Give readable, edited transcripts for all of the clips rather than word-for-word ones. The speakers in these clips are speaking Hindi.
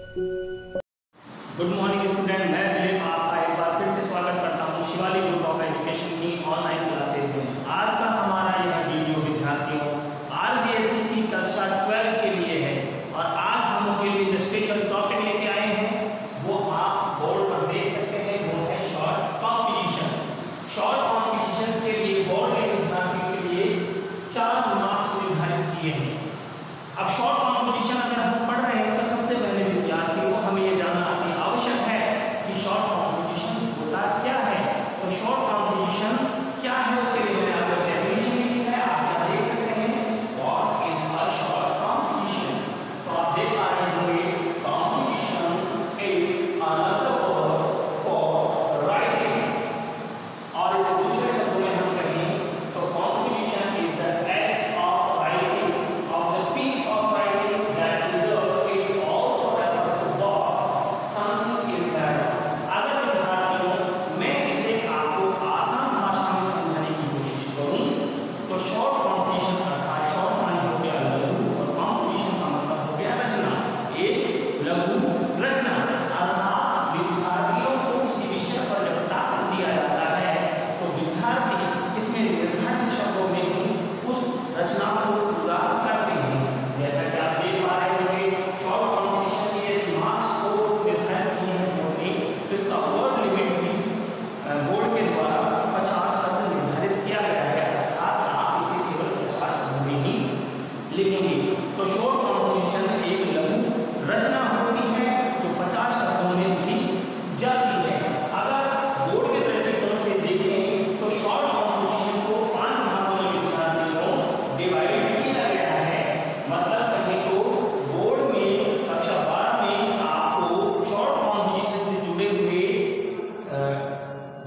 गुड मॉर्निंग स्टूडेंट, मैं दिलीप आपका एक बार फिर से स्वागत करता हूं शिवाली ग्रुप ऑफ एजुकेशन की ऑनलाइन क्लासेज में। आज का हमारा यह वीडियो विद्यार्थियों आरबीएसई की कक्षा 12 के लिए है और आज हम उनके लिए जो स्पेशल टॉपिक लेके आए हैं वो आप बोर्ड पर देख सकते हैं, वो है शॉर्ट कॉम्पिटिशन। शॉर्ट कॉम्पिटिशन के लिए बोर्ड ने विद्यार्थियों के लिए 4 मार्क्स निर्धारित किए हैं। अब शॉर्ट कॉम्पिटिशन अगर हम पढ़ रहे हैं तो सबसे पहले विद्यार्थियों को हमें ये जानना आवश्यक है कि शॉर्ट कॉम्पिटिशन होता क्या है। तो शॉर्ट कॉम्पिटिशन क्या है उसके लिए मैंने आपको डेफिनेशन लिखी है, आप यहाँ देख सकते हैं what is a short competition. तो आप देख पा रहे होंगे competition is another word for writing. और इसे दूसरे शब्दों में हम कहें तो competition is the act of writing of the piece of writing that results in also refers to what something is better. अगर विद्यार्थियों मैं इसे आपको आसान भाषा में समझाने की कोशिश करूं तो शॉर्ट कॉम्पिटिशन अर्थात शॉर्ट माने हो गया लघु और कॉम्पिटिशन का मतलब हो गया रचना। एक लघु रचना अर्थात विद्यार्थियों को किसी विषय पर जब टास्क दिया जाता है तो विद्यार्थी इसमें निर्धारित शब्दों में ही उस रचना को पूरा करते हैं। जैसा कि आप देख पा रहे होंगे शॉर्ट कॉम्पिटिशन के यदि मार्क्स को निर्धारित किए हैं बोर्ड ने तो इसका वर्ड लिमिट भी बोर्ड के द्वारा 50 शब्द निर्धारित किया गया है, अर्थात आप इसे केवल 50 शब्दों में ही लिखेंगे। तो शॉर्ट कॉम्पिटिशन एक लघु रचना होती है जो 50 शब्दों में लिखी जाती है। अगर बोर्ड के दृष्टिकोण से देखें तो शॉर्ट कॉम्पिटिशन को 5 भागों में विद्यार्थियों डिवाइड किया गया है। मतलब कहें तो बोर्ड में कक्षा 12 में आपको शॉर्ट कॉम्पिटिशन से जुड़े हुए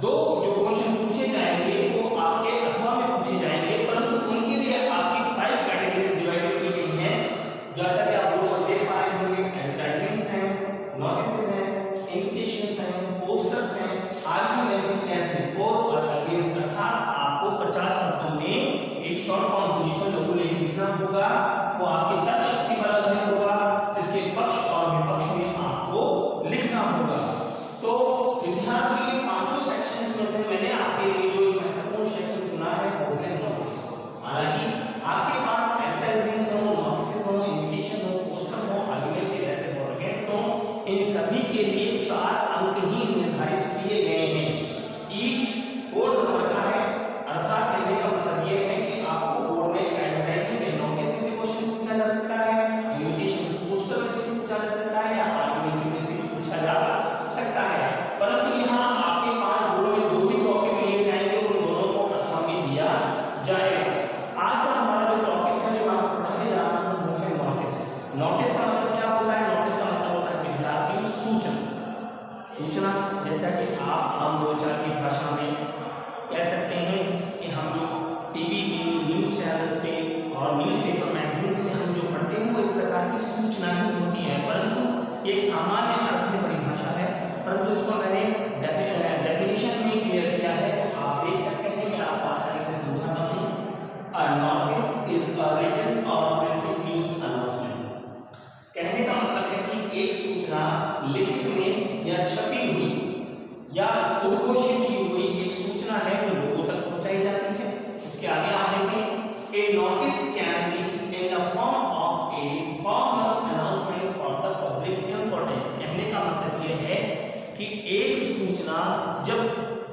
2 जो क्वेश्चन पूछे जाएंगे वो आपके अथवा में पूछे जाएंगे, परंतु उनके लिए आपकी 5 कैटेगरीज डिवाइड की गई हैं। जैसा कि आप बोर्ड पर देख पा रहे होंगे एडवर्टाइजमेंट्स हैं, नोटिसेस हैं, इन्विटेशंस हैं, पोस्टर्स हैं, आर्गुमेंट ऐसे 4 और अगेंस्ट अर्थात आपको 50 शब्दों में एक शॉर्ट कॉम्पिटिशन लघु लेख लिखना होगा। वो आपकी तर्क शक्ति पर आधारित होगा, इसके पक्ष और विपक्ष में आपको लिखना होगा। तो विद्यार्थी 5 सेक्शंस में से मैंने आपके लिए जो एक महत्वपूर्ण सेक्शन चुना है वो है नोटिस। हालांकि आपके पास एडवर्टाइजमेंट्स हो, नोटिसेस हो, इन्विटेशन हो, पोस्टर हो, आर्गुमेंट ऐसे हो, अगेंस्ट हो, इन सभी के लिए 4 अंक ही निर्धारित किए गए हैं। ईच 4 नंबर का है, अर्थात कहने का मतलब ये है कि आपको बोर्ड में एडवर्टाइजमेंट के नोटिस से क्वेश्चन पूछा जा सकता है, इन्विटेशन पोस्टर से पूछा जा सकता है या आर्गुमेंट से भी पूछा जा सकता है। परंतु यहाँ आपके 5 बोर्ड में 2 ही टॉपिक लिए जाएंगे, उन दोनों को अथवा में दिया जाएगा। आज का हमारा जो टॉपिक है जो आपको पढ़ाने जा रहा हूँ वो है नोटिस। नोटिस का मतलब क्या होता है? नोटिस का मतलब होता है विद्यार्थी सूचना। सूचना जैसा कि आप आम बोलचाल की भाषा में कह सकते हैं कि हम जो टीवी पे, न्यूज़ चैनल्स पे और न्यूज़पेपर मैगजीन्स में हम जो पढ़ते हैं वो एक प्रकार की सूचना ही होती है, परंतु एक सामान्य अर्थ में परिभाषा है। परंतु इसको मैंने डेफिनेशन में क्लियर किया है, आप देख सकते हैं, मैं आपको आसानी से समझाता हूँ। A notice is a written or printed news announcement। कहने का मतलब है कि एक सूचना लिखित में या छपी हुई या उद्घोषित की हुई एक सूचना है जो लोगों तक पहुंचाई जाती है। उसके आगे आप देखें A notice can be in the form of a formal announcement for the public importance। कहने का मतलब ये है कि एक सूचना जब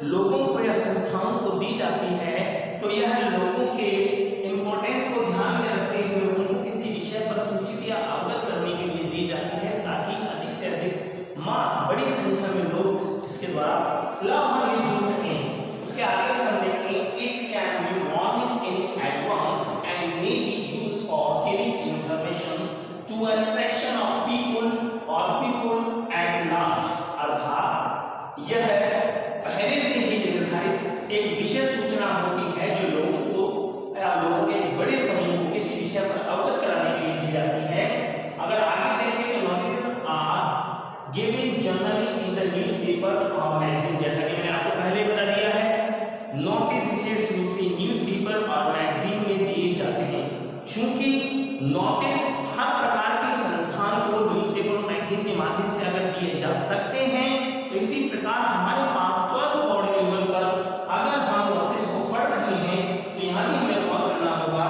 लोगों को या संस्थाओं को दी जाती है तो यह लोगों के इंपॉर्टेंस को ध्यान में रखते हुए उनको किसी विषय पर सूचित या अवगत करने के लिए दी जाती है ताकि अधिक से अधिक मास बड़ी संख्या में लोग इसके द्वारा लाभान्वित हो सकें। उसके आगे हम देखें it can be warning in advance and may be used for giving information to a section of people or people at large. अर्थात यह पहले से ही निर्धारित एक विशेष सूचना होती है जो लोगों को या लोगों के बड़े समूह को किसी विषय पर अवगत कराने के लिए दी जाती है। अगर आगे देखें तो notices are given generally in the newspaper और मैगजीन। जैसा कि मैंने आपको पहले बता दिया है, नोटिस विशेष रूप से न्यूज़पेपर और मैगजीन में दिए जाते हैं। चूंकि नोटिस हर प्रकार के संस्थान को न्यूज़पेपर और मैगजीन के माध्यम माध्यम से अगर दिए जा सकते हैं, तो इसी प्रकार हमारे पास 12 बोर्ड लेवल पर अगर हम नोटिस को पढ़ रहे हैं तो यहाँ भी हमें गौर करना होगा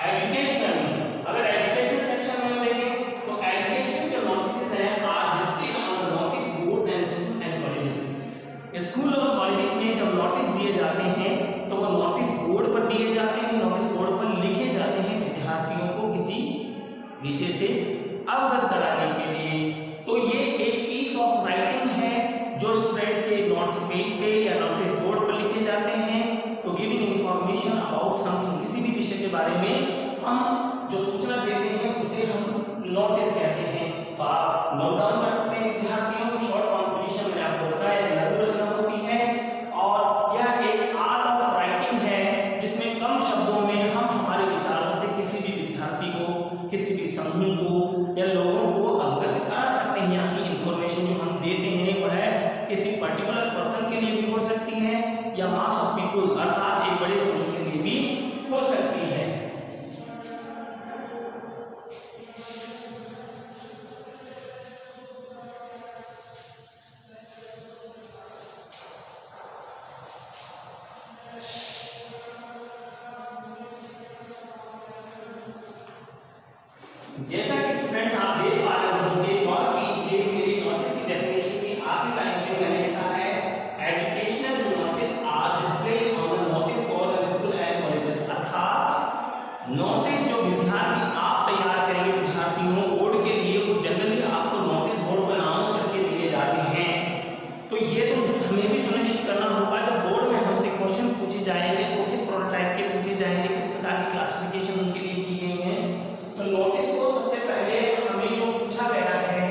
एजुकेशनल में। अगर एजुकेशनल सेक्शन में हम देखें तो एजुकेशनल जो नोटिस हैं are displayed on the notice board and school and colleges. School और कॉलेजेस में जब नोटिस दिए जाते हैं तो वो नोटिस बोर्ड पर दिए जाते हैं, नोटिस बोर्ड पर लिखे जाते हैं विद्यार्थियों को किसी विषय से अवगत कराने के लिए। तो ये एक पीस ऑफ राइटिंग है जो स्टूडेंट्स के नोट्स पेज पे या नोटिस बोर्ड पर लिखे जाते हैं। तो गिविंग इंफॉर्मेशन अबाउट समथिंग, किसी भी विषय के बारे में हम जो सूचना देते हैं उसे हम नोटिस कहते हैं। तो आप नोट डाउन कर सकते हैं विद्यार्थियों को। शॉर्ट कॉम्पिटिशन मैंने आपको बताया लघु रचना होती है और यह एक आर्ट ऑफ राइटिंग है जिसमें कम शब्दों में हम हमारे विचारों से किसी भी विद्यार्थी को, किसी भी समूह को या लोगों को अवगत करा सकते हैं। यहाँ की इंफॉर्मेशन जो हम देते हैं वह किसी पर्टिकुलर पर्सन के लिए भी हो सकती है या मास ऑफ पीपल अर्थात एक बड़े समूह के लिए भी हो सकती है। जैसा कि स्टूडेंट्स आप देख पा रहे होंगे, गौर कीजिए मेरी नोटिस की डेफिनेशन की आखिरी लाइन में मैंने लिखा है educational notice are displayed on the notice board and school and colleges. अर्थात नोटिस जो विद्यार्थी आप तैयार करेंगे विद्यार्थियों बोर्ड के लिए, वो जनरली आपको नोटिस बोर्ड पर अनाउंस करके दिए जाते हैं। तो ये तो हमें भी सुनिश्चित करना होगा जब बोर्ड में हमसे क्वेश्चन पूछे जाएंगे तो किस प्रोटोटाइप के पूछे जाएंगे, किस प्रकार की क्लासिफिकेशन उनके लिए की गई है। तो नोटिस को सबसे पहले हमें जो पूछा गया है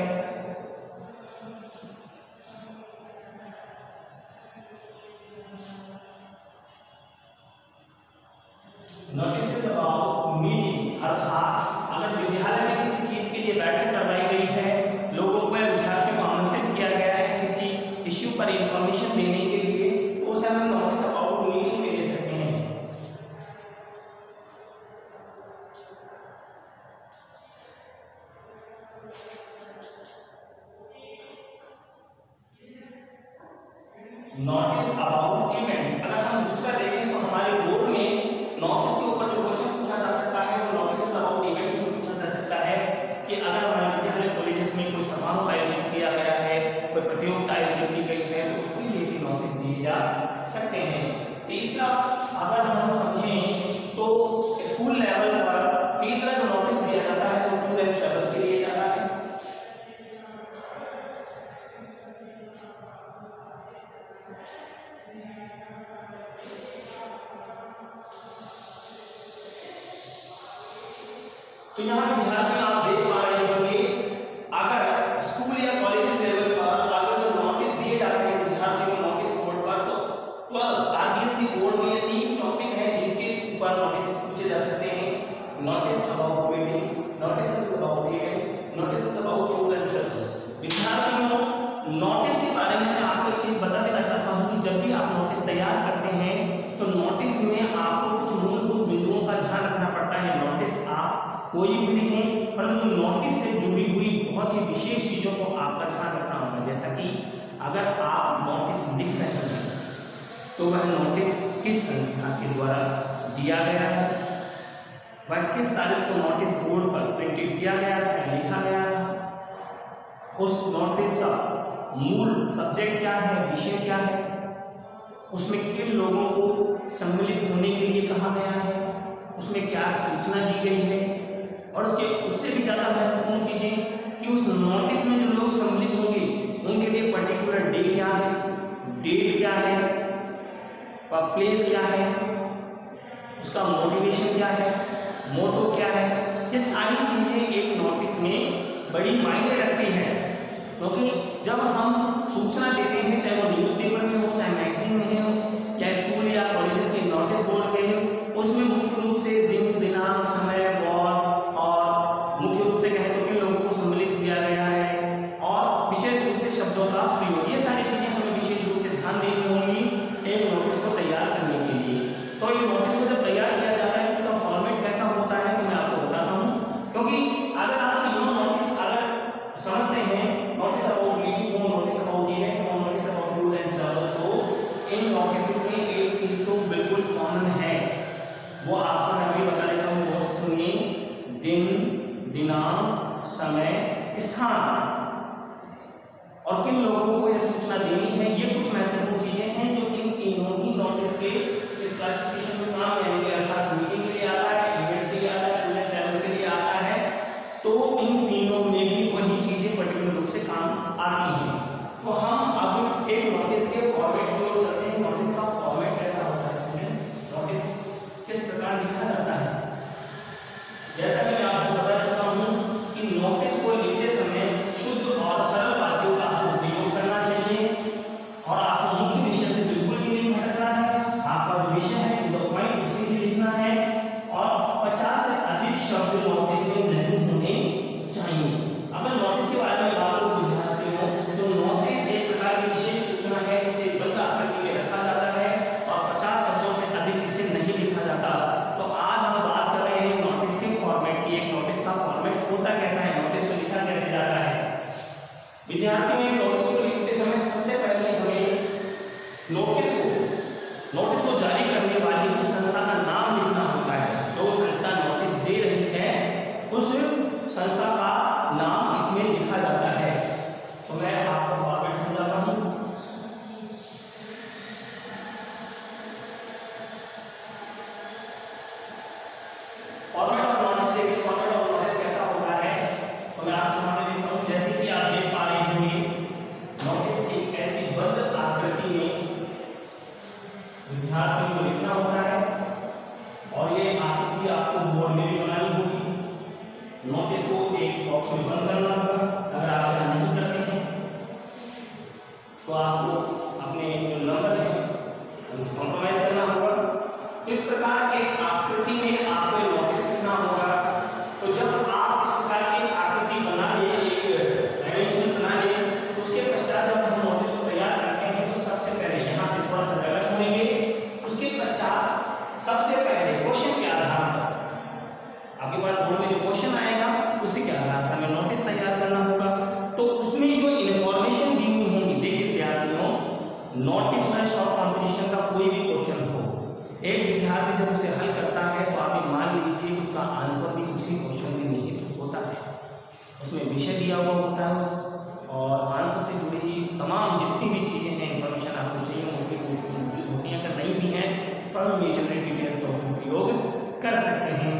नोटिस इज अबाउट मीटिंग, अर्थात अगर विद्यालय में किसी चीज के लिए बैठक करवाई गई है, लोगों को या विद्यार्थियों को आमंत्रित किया गया है किसी इश्यू पर इंफॉर्मेशन देने के लिए, तो उसे हम नोटिस अबाउट मीटिंग में दे सकते हैं। नोटिस अबाउट इवेंट्स, अगर हम दूसरा देखें तो हमारे बोर्ड में नोटिस के ऊपर जो क्वेश्चन पूछा जा सकता है वो नोटिस अबाउट इवेंट्स में पूछा जा सकता है कि अगर हमारे विद्यालय कॉलेजेस में कोई समारोह आयोजित किया गया है, कोई प्रतियोगिता आयोजित की गई है, तो उसके लिए भी नोटिस दिए जा सकते हैं। तीसरा अगर हम समझें तो स्कूल लेवल पर तीसरा जो नोटिस दिया जाता है वो टूर एंड ट्रैवल्स के लिए जाता है। तो यहाँ विद्यार्थी आप देख पा रहे होंगे अगर स्कूल या कॉलेज लेवल पर अगर जो नोटिस दिए जाते हैं विद्यार्थियों को नोटिस बोर्ड पर, तो 12 आरबीएसई बोर्ड में ये 3 टॉपिक हैं जिनके ऊपर नोटिस पूछे जा सकते हैं। Notice about meeting, notice about event, notice about tour and travels. विद्यार्थियों नोटिस के बारे में मैं आपको एक चीज बता देना चाहता हूँ कि जब भी आप नोटिस तैयार करते हैं तो नोटिस में आपको कुछ मूलभूत बिंदुओं का ध्यान रखना पड़ता है। नोटिस आप कोई भी लिखें परंतु नोटिस से जुड़ी हुई बहुत ही विशेष चीजों को आपका ध्यान रखना होगा। जैसा कि अगर आप नोटिस लिख रहे हैं तो वह नोटिस किस संस्था के द्वारा दिया गया है, वह किस तारीख को नोटिस बोर्ड पर प्रिंटेड किया गया था, लिखा गया था, उस नोटिस का मूल सब्जेक्ट क्या है, विषय क्या है, उसमें किन लोगों को सम्मिलित होने के लिए कहा गया है, उसमें क्या सूचना दी गई है, और उससे भी ज़्यादा महत्वपूर्ण चीज़ें कि उस नोटिस में जो लोग सम्मिलित होंगे उनके लिए पर्टिकुलर डे क्या है, डेट क्या है, प्लेस क्या है, उसका मोटिवेशन क्या है, मोटो क्या है। ये सारी चीज़ें एक नोटिस में बड़ी मायने रखती हैं, क्योंकि जब हम सूचना देते हैं चाहे वो न्यूज़पेपर में हो, चाहे मैगजीन में हो, या स्कूल या कॉलेजेस के नोटिस बोर्ड में हो, उसमें मुख्य रूप से दिन, दिनांक, समय, और मुख्य रूप से कहें तो किन लोगों को सम्मिलित किया गया है और विशेष रूप से शब्दों का प्रयोग, ये सारी चीजें हमें विशेष रूप से ध्यान देनी होंगी एक नोटिस को तैयार करने के लिए। तो ये नोटिस को जब तैयार किया जाता है तो उसका फॉर्मेट कैसा होता है तो मैं आपको बताता हूँ, क्योंकि अगर आप तीनों नोटिस अगर समझते हैं, नोटिस कॉमन है वो आपको मैं अभी बता देता हूँ। वो सुनिए, दिन, दिनांक, समय, स्थान और किन लोगों को यह सूचना देनी है। ये कुछ महत्वपूर्ण चीजें हैं जो इन तीनों ही नोटिस के इस क्लासिफिकेशन में काम आएंगे। अर्थात मीटिंग के लिए आता है, इवेंट के लिए आता है, टूर एंड ट्रैवल्स के लिए आता है। तो इन तीनों में भी वही चीजें पर्टिकुलर रूप से काम आती हैं। तो हम अब एक नोटिस के फॉर्मेट की ओर चलते हैं। नोटिस का फॉर्मेट कैसा होता है, नोटिस किस प्रकार लिखा जाता है। जैसा कि मैं आपको बता चुका हूँ कि नोटिस को लिखते समय शुद्ध और सरल वाक्यों का उपयोग करना चाहिए और आपको मुख्य विषय से बिल्कुल भी नहीं भटकना है। आपका जो विषय है पॉइंट उसी में लिखना है और 50 से अधिक शब्द नोटिस में नहीं होने चाहिए। अब नोटिस के बारे में बात करूं विद्यार्थियों, तो नोटिस एक प्रकार की विशेष सूचना है जिसे बंद आकृति में रखा जाता है और 50 शब्दों से अधिक इसे नहीं लिखा जाता। तो आज हम बात कर रहे हैं नोटिस के फॉर्मेट की। एक नोटिस का फॉर्मेट होता कैसा है, नोटिस को लिखा कैसे जाता है। विद्यार्थियों, एक नोटिस को लिखते समय सबसे पहले हमें नोटिस को जारी करने वाली उस संस्था का नाम लिखना होता है। जो संस्था नोटिस दे रही है उस संस्था का नाम इसमें लिखा जाता है। तो मैं आपको फॉर्मेट समझाता हूं। फॉर्मेट ऑफ नोटिस कैसा होता है तो मैं आपके सामने लिखता हूं। जैसे कि आप देख पा रहे होंगे, नोटिस एक ऐसी बंद आकृति में विद्यार्थियों को लिखना होता है और ये आकृति आपको बोर्ड में भी बनानी होगी। नोटिस को एक बॉक्स में बंद करना होगा। अगर आप ऐसा नहीं करते हैं तो आपको अपने जो नंबर है उनसे कॉम्प्रोमाइज करना होगा। तो इस प्रकार एक आकृति में आपको नोटिस लिखना होगा। तो जब आप इस प्रकार की आकृति बना ले, एक डायमेंशन बना ले, उसके पश्चात जब हम नोटिस को तैयार करते हैं तो सबसे पहले यहाँ से थोड़ा सा जगह छोड़ेंगे। उसके पश्चात सबसे पहले क्वेश्चन के आधार पर आपके पास बोर्ड में जो क्वेश्चन आएगा उसी के आधार पर हमें नोटिस तैयार करना होगा। तो उसमें जो इन्फॉर्मेशन दी हुई होंगी, देखिए विद्यार्थियों, नोटिस में शॉर्ट कॉम्पिटिशन का कोई भी क्वेश्चन हो, एक विद्यार्थी जब उसे हल करता है तो आप ये मान लीजिए उसका आंसर भी उसी क्वेश्चन में निहित होता है। उसमें विषय दिया हुआ होता है और आंसर से जुड़ी हुई तमाम जितनी भी चीज़ें हैं, इन्फॉर्मेशन आपको चाहिए होती है उसमें मौजूद होती हैं। अगर नहीं भी हैं तो हम मेजर डिटेल्स का उसमें प्रयोग कर सकते हैं।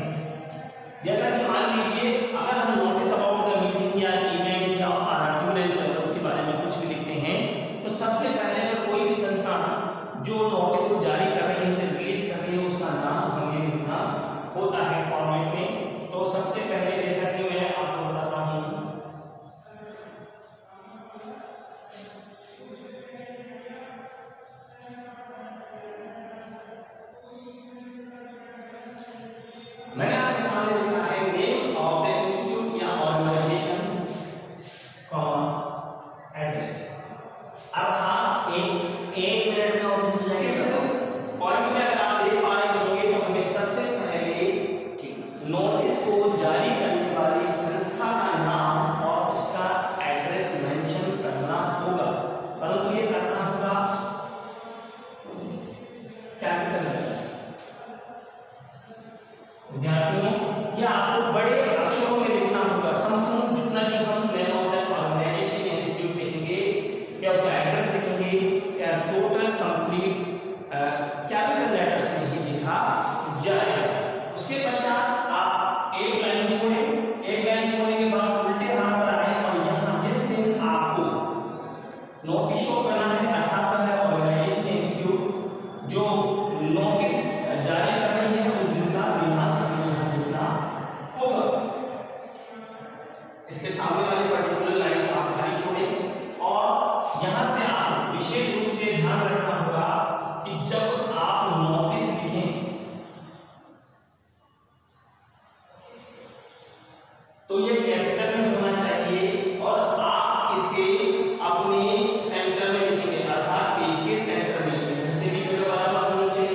जैसा कि मान लीजिए अगर हम नोटिस अबाउट द मीटिंग या इवेंट या टूर एंड ट्रैवल्स के बारे में कुछ भी लिखते हैं तो सबसे पहले अगर कोई भी संस्था जो नोटिस को जारी कर रही है, उसे रिलीज कर रही है, उसका नाम हमें लिखना होता है फॉर्मेट में। तो सबसे पहले जैसा कि मैं आपको बताता हूँ, मैंने आपके सामने लिखा है नेम ऑफ द इंस्टीट्यूट या ऑर्गेनाइजेशन, एड्रेस। अर्थात एक मिनट में ऑफिस में जाके इस पॉइंट में अगर आप देख पा रहे होंगे तो हमें सबसे पहले नोटिस को जारी करने वाली संस्था का नाम और उसका एड्रेस मेंशन करना होगा। परंतु ये करना होगा कैपिटल लेटर। विद्यार्थियों, यह आपको बड़े अक्षरों में लिखना होगा। संपूर्ण जितना भी हम name of the organisation institute लिखेंगे या उसका एड्रेस लिखेंगे या टोटल कंप्लीट कैपिटल लेटर्स में ही लिखा जाएगा। उसके पश्चात आप एक लाइन छोड़ने के बाद उल्टे हाथ पर आए और यहाँ जिस दिन आपको नोटिस शो करना है अर्थात है ऑर्गेनाइजेशन इंस्टीट्यूट जो नोटिस जारी कर रही है उस दिन का दिनांक लिखना होगा। इसके सामने वाली पर्टिकुलर लाइन आप खाली छोड़ें और यहाँ से आप विशेष रूप से ध्यान रखना होगा कि जब आप नोटिस लिखें तो ये कैपिटल में होना चाहिए और आप इसे अपने सेंटर में लिखेंगे, अर्थात पेज के सेंटर में लिखेंगे। जैसे भी वाला बात होना चाहिए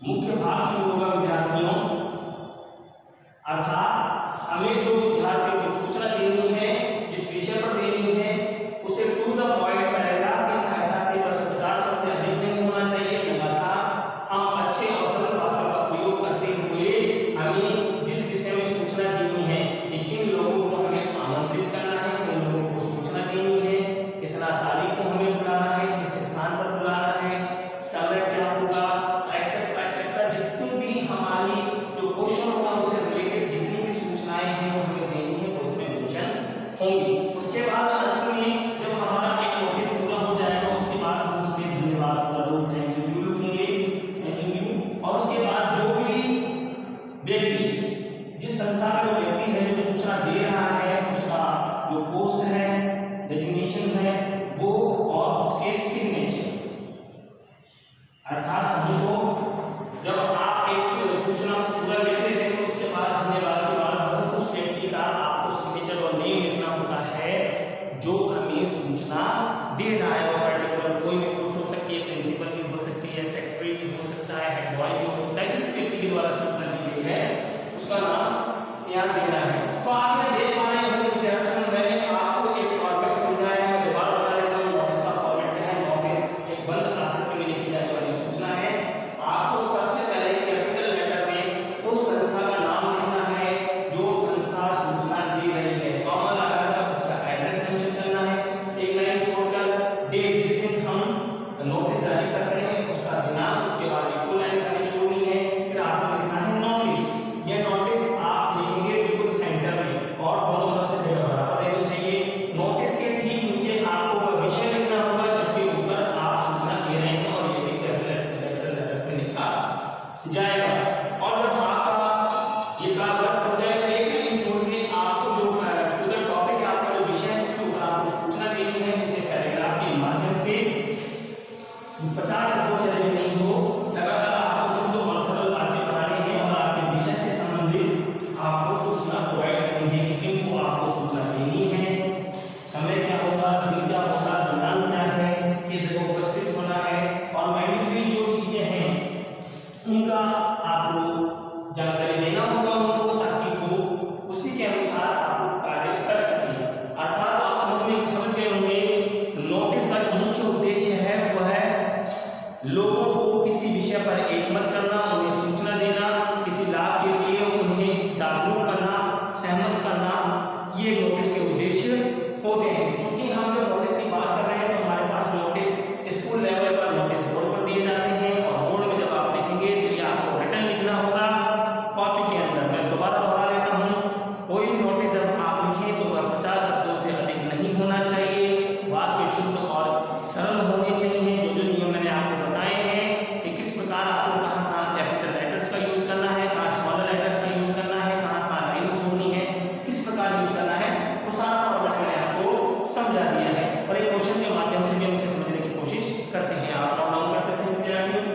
मुख्य भाग शुरू होगा विद्यार्थियों, अर्थात हमें जो विद्यार्थियों को सूचना देनी है, जिस विषय पर देनी है, उसे टू द पॉइंट पैराग्राफ की सहायता से 250 शब्द से अधिक नहीं होना चाहिए। लगातार हम अच्छे और सरल वाक्यों का प्रयोग करते हुए हमें जिस विषय में सूचना देनी है, किन लोगों को हमें आमंत्रित करना है, किन लोगों को सूचना देनी है, कितना तारीख को हमें बुलाना है, किस स्थान पर बुलाना है, समय क्या होगा, एक्सेट्रा एक्सेट्रा, जितनी भी हमारी जो क्वेश्चन होगा उससे रिलेटेड जितनी भी सूचनाएं हैं वो हमें देनी है, वो इसमें मेंशन होंगी। उसके बाद अंत में जब हमारा एक नोटिस पूरा हो जाएगा, उसके बाद हम उसमें धन्यवाद थैंक यू लिखेंगे, थैंक यू। और उसके बाद जो भी व्यक्ति, जिस संस्था में वो व्यक्ति है जो सूचना दे रहा है, उसका जो पोस्ट है, डेजिग्नेशन है वो, और उसके सिग्नेचर, अर्थात हमको जब आप एक सूचना पूरा लिखते हैं तो उसके बाद धन्यवाद के बाद उस व्यक्ति का आपको सिग्नेचर और नेम लिखना होता है जो हमें सूचना दे रहा है। वो पर्टिकुलर कोई भी पोस्ट हो सकती है, प्रिंसिपल भी हो सकती है, सेक्रेटरी भी हो सकता है, हेड बॉय भी हो सकता है, जिस व्यक्ति के द्वारा सूचना दी गई है उसका नाम यहाँ देना है। तो आप यहाँ देख पा रहे होंगे विद्यार्थियों, मैंने आपको एक फॉर्मेट समझाया है, दोबारा बता देता हूँ नोटिस का फॉर्मेट क्या है। नोटिस एक बंद आकृति में लिखी जाने वाली सूचना है। आपको सबसे पहले कैपिटल लेटर में उस संस्था का नाम लिखना है जो संस्था सूचना दे रही है, कॉमा लगाकर उसका एड्रेस मेंशन करना है, एक लाइन छोड़कर डेट जिस दिन हम नोटिस जारी कर रहे हैं उसका दिनांक, उसके बाद एक दो लाइन खाली छोड़नी है, फिर आपको लिखना है नोटिस। ये नोटिस आप लिखेंगे बिल्कुल सेंटर में और दोनों तरफ से जगह बराबर रहनी चाहिए। नोटिस के ठीक नीचे आपको वह विषय लिखना होगा जिसके ऊपर आप सूचना दे रहे हैं, और ये भी कैपिटल लेटर में लिखा जाएगा। और जब आपका ये कागज हो जाएगा, एक लाइन छोड़ के आपको जो पूरा टॉपिक है, आपका जो विषय है जिसके ऊपर आपको सूचना देनी है, उसे पैराग्राफ के माध्यम से 50 शब्दों से अधिक नहीं हो, लगातार आपको शुद्ध और सरल वाक्य बनाने हैं और आपके विषय से संबंधित आपको सूचना प्रोवाइड करनी है कि किनको आपको सूचना देनी है, समय क्या होगा, दिन क्या होगा, दिनांक क्या है, किस जगह उपस्थित होना है, और मैंडेटरी जो चीजें हैं उनका आपको जानकारी देना होगा उनको, ताकि वो उसी के अनुसार आपको कार्य कर सकें। अर्थात आप समझ गए होंगे नोटिस का जो मुख्य उद्देश्य है वह है लोगों को किसी विषय पर एकमत करना, उन्हें सूचना देना, किसी लाभ के लिए उन्हें जागरूक करना, सहमत करना, ये नोटिस के उद्देश्य होते हैं। क्योंकि हम जब नोटिस की बात कर रहे हैं तो हमारे पास नोटिस स्कूल लेवल पर नोटिस बोर्ड पर दिए जाते हैं, और बोर्ड में जब आप लिखेंगे तो ये आपको रिटर्न लिखना होगा कॉपी के अंदर। मैं दोबारा दोहरा लेता हूँ, कोई भी नोटिस जब आप लिखें तो वह 50 शब्दों से अधिक नहीं होना चाहिए, वाक्य शुद्ध और सरल होने चाहिए। जो जो नियम मैंने आपको बताए हैं कि किस प्रकार आपको कहाँ कैपिटल लेटर्स का यूज करना है, कहाँ स्मॉलर लेटर्स का यूज करना है, कहाँ लाइन छोड़नी है, किस प्रकार यूज करना है, वो सारा फॉर्मेट मैंने आपको समझा दिया है। और एक क्वेश्चन के माध्यम से भी हम इसे समझने की कोशिश करते हैं। आप नोट डाउन कर सकते हैं विद्यार्थियों।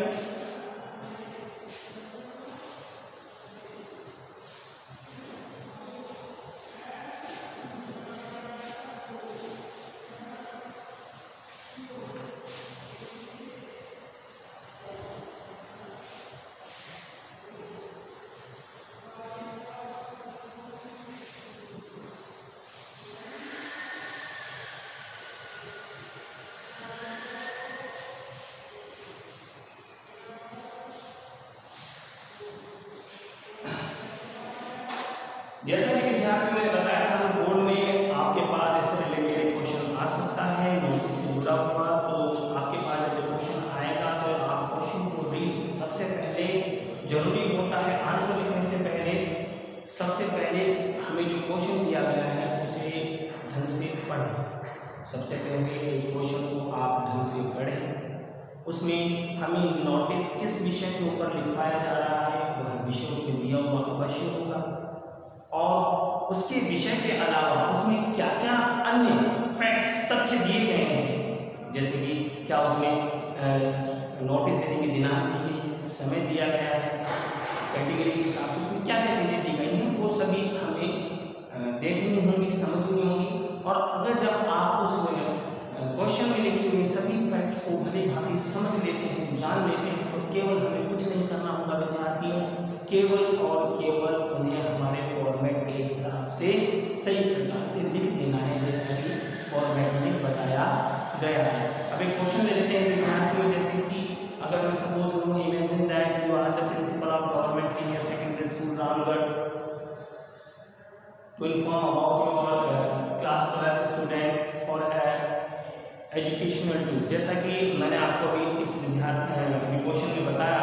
जैसा कि विद्यार्थियों मैंने बताया था कि बोर्ड में आपके पास इससे रिलेटेड क्वेश्चन आ सकता है, नोटिस से जुड़ा हुआ, तो आपके पास जब क्वेश्चन आएगा तो आप क्वेश्चन को रीड सबसे पहले जरूरी होता है। आंसर लिखने से पहले सबसे पहले हमें जो क्वेश्चन दिया गया है उसे ढंग से पढ़ें। सबसे पहले एक क्वेश्चन को आप ढंग से पढ़ें, उसमें हमें नोटिस किस विषय के ऊपर लिखवाया जा रहा है वह विषय उसमें दिया हुआ अवश्य होगा, और उसके विषय के अलावा उसमें क्या क्या अन्य फैक्ट्स तथ्य दिए गए हैं, जैसे कि क्या उसमें नोटिस देने की दिनांक दी गई है, समय दिया गया है, कैटेगरी के हिसाब से उसमें क्या क्या चीज़ें दी गई हैं, वो सभी हमें देखनी होंगी, समझनी होंगी। और अगर जब आप उस क्वेश्चन में लिखी हुई सभी फैक्ट्स को भली भांति समझ लेते हैं, जान लेते हैं, तो केवल हमें कुछ नहीं करना होगा, केवल और केवल उन्हें हमारे फॉर्मेट के हिसाब से सही प्रकार से लिख देना है, जैसा कि फॉर्मेट में बताया गया है। अब एक क्वेश्चन ले लेते हैं विद्यार्थियों, जैसे कि अगर मैं सपोज करूँ, imagine that you are the principal of government senior secondary school Ramgarh to inform about your class 12 student for educational tour. जैसा कि मैंने आपको अभी इस क्वेश्चन में बताया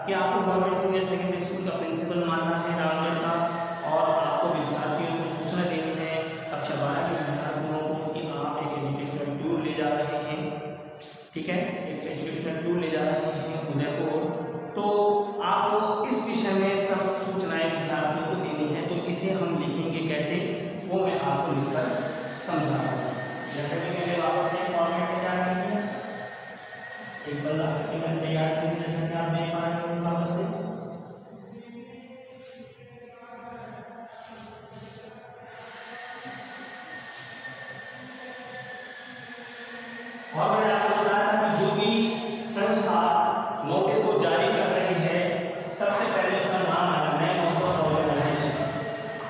कि आपको गवर्नमेंट सीनियर सेकेंडरी स्कूल का प्रिंसिपल मानना है रामगढ़ का, और आपको विद्यार्थियों को सूचना देनी है कक्षा 12 के विद्यार्थियों को कि आप एक एजुकेशनल टूर ले जा रहे हैं, ठीक है, एक एजुकेशनल टूर ले जा रहे हैं उदयपुर। तो आपको इस विषय में सब सूचनाएं विद्यार्थियों को देनी है, तो इसे हम लिखेंगे कैसे, वो मैं आपको लिखकर समझाऊंगा। जैसे कि मैंने वापस से फॉर्मेट तैयार किया, एक बार आपके मैंने तैयार किया, जैसे कि आप देख पा रहे हैं वापस से। और मैंने आपको बताया था कि जो भी संस्था नोटिस को जारी कर रही है, सबसे पहले उसका नाम आना है,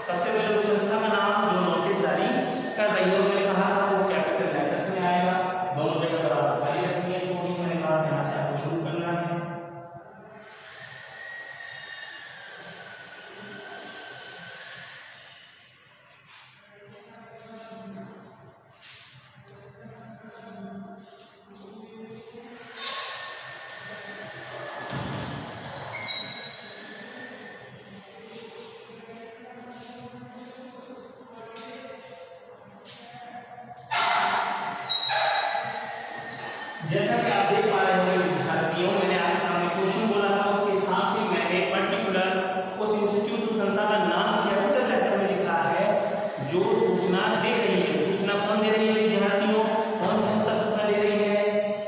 सबसे पहले उस संस्था का नाम जो नोटिस जारी कर रही है, मैंने कहा था वो कैपिटल लेटर्स में आएगा, दोनों जगह बराबर खाली रखनी है, छोटी मैंने कहा यहाँ से आपको शुरू करना है। जैसा कि आप देख पा रहे होंगे विद्यार्थियों, मैंने आपके सामने क्वेश्चन बोला था, उसके हिसाब से मैंने पर्टिकुलर उस इंस्टीट्यूट संस्था का नाम कैपिटल लेटर में लिखा है जो सूचना दे रही है। सूचना कौन दे रही है विद्यार्थियों, कौन सी सूचना दे रही है,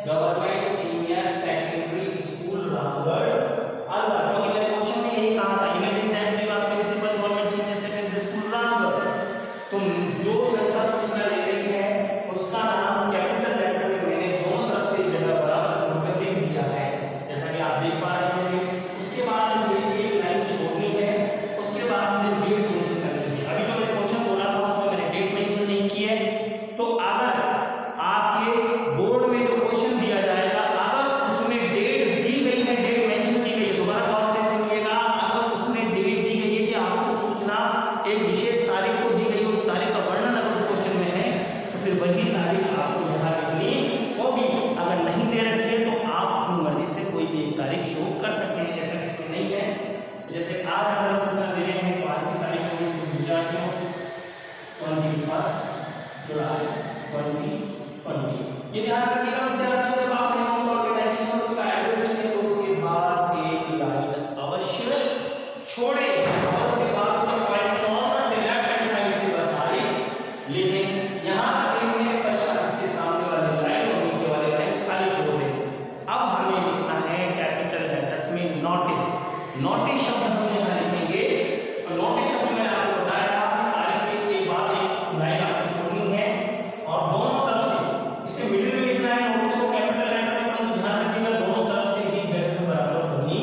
government senior secondary school Ramgarh Alwar. क्योंकि मेरे क्वेश्चन में यही कहा था, imagine that you are principal government senior secondary school Ramgarh, तो जो संस्था सूचना दे रही है उसका नाम कैपिटल लेटर में मैंने दोनों तरफ से जगह बराबर छोड़ कर लिख दिया है, जैसा कि आप देख पा रहे होंगे। उसके बाद मुझे एक लाइन छोड़नी है, उसके बाद मुझे डेट मेंशन करनी है। अभी जो मैंने क्वेश्चन बोला था उसमें मैंने डेट मेंशन नहीं की है, तो अगर आपके बोर्ड में जो क्वेश्चन दिया जाएगा अगर उसमें डेट दी गई है, डेट मेंशन की गई है, दोबारा गौर से सुनिएगा, अगर उसमें डेट दी गई है कि आपको सूचना एक विशेष तारीख को दी गई, उस तारीख का वर्णन अगर उस क्वेश्चन में है तो फिर वही तारीख आपको यहाँ लिखनी होगी। अगर नहीं दे रखी है तो आप अपनी मर्जी से कोई भी एक तारीख शो कर सकते हैं, जैसा कि इसमें नहीं है। जैसे आज अगर हम सूचना दे रहे हैं तो आज की तारीख होगी विद्यार्थियों 21 जुलाई 2020। ये ध्यान रखिएगा विद्यार्थियों, जब आप अमाउंट ऑर्गेनाइजेशन उसका एड्रेस लिखें तो उसके बाद एक लाइन अवश्य छोड़े, और उसके बाद पॉइंट कॉर्नर से लेफ्ट हैंड साइड से तारीख लिखें। यहाँ तक लिखने के पश्चात इसके सामने वाली लाइन और नीचे वाली लाइन खाली छोड़ दें। अब हमें लिखना है कैपिटल लेटर्स में नोटिस। नोटिस शब्द हम यहाँ लिखेंगे, और नोटिस शब्द मैंने आपको बताया था तारीख के बाद एक लाइन आपको छोड़नी है और दोनों तरफ से इसे मिडिल में लिखना है। नोटिस को कैपिटल लेटर में, परंतु ध्यान रखिएगा दोनों तरफ से ही जगह बराबर होनी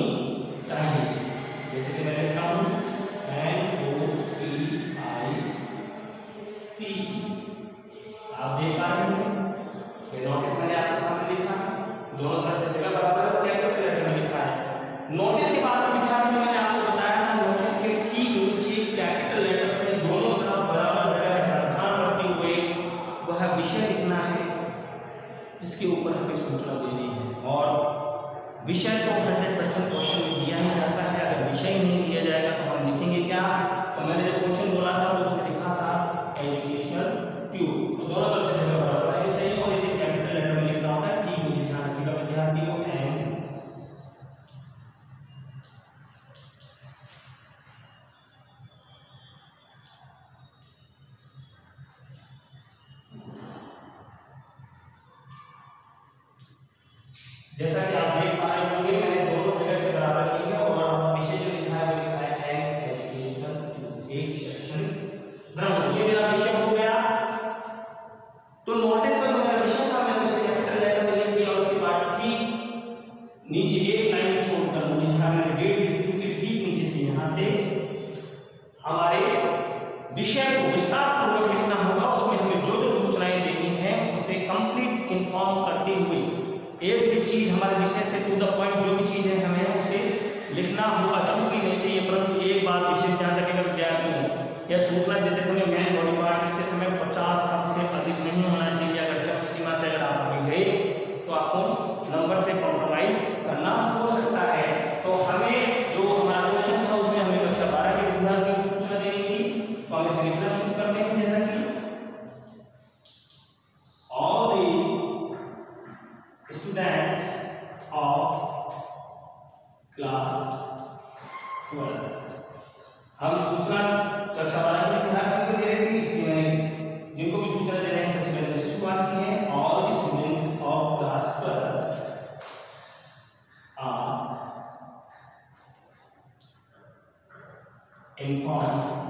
चाहिए। जैसे कि मैंने लिखा हूँ NOTIC, आप देख पा रहे हैं ये नोटिस मैंने आपके सामने लिखा है, दोनों तरफ से जगह बराबर है, कैपिटल लेटर में लिखा है। नोटिस के बाद विद्यार्थियों मैंने आपको बताया था नोटिस के ठीक नीचे कैपिटल लेटर में दोनों तरफ बराबर जगह है, ध्यान रखते हुए वह विषय लिखना है जिसके ऊपर हमें सूचना देनी है। और विषय तो 100% क्वेश्चन में दिया ही जाता है, अगर विषय नहीं दिया जाएगा तो हम लिखेंगे क्या। तो मैंने जब क्वेश्चन बोला था तो उसमें लिखा था एजुकेशनल ट्यूब, तो दोनों तरफ से जगह बराबर होनी चाहिए और इसे कैपिटल लेटर में लिखना होता है। ठीक मुझे ध्यान रखिएगा विद्यार्थियों, एंड जैसा कि आप देख पा रहे होंगे मैंने दोनों जगह से बराबर की है, और विषय जो लिखा है वो लिखा है एन एजुकेशनल ट्यूब, एक शैक्षणिक भ्रमण। ये मेरा विषय हो गया। तो नोटिस का जो मेरा विषय था मैंने उसे कैपिटल लेटर में लिख दिया, और उसके बाद ठीक नीचे एक लाइन छोड़कर मुझे यहाँ मैंने डेट लिखी थी, उसके ठीक नीचे से यहाँ की सूचना कक्षा 12 के विद्यार्थियों को दे रही थी, इसलिए मैंने जिनको भी सूचना दे रहे हैं सबसे पहले से शुरुआत की है। All the students of class 12 are informed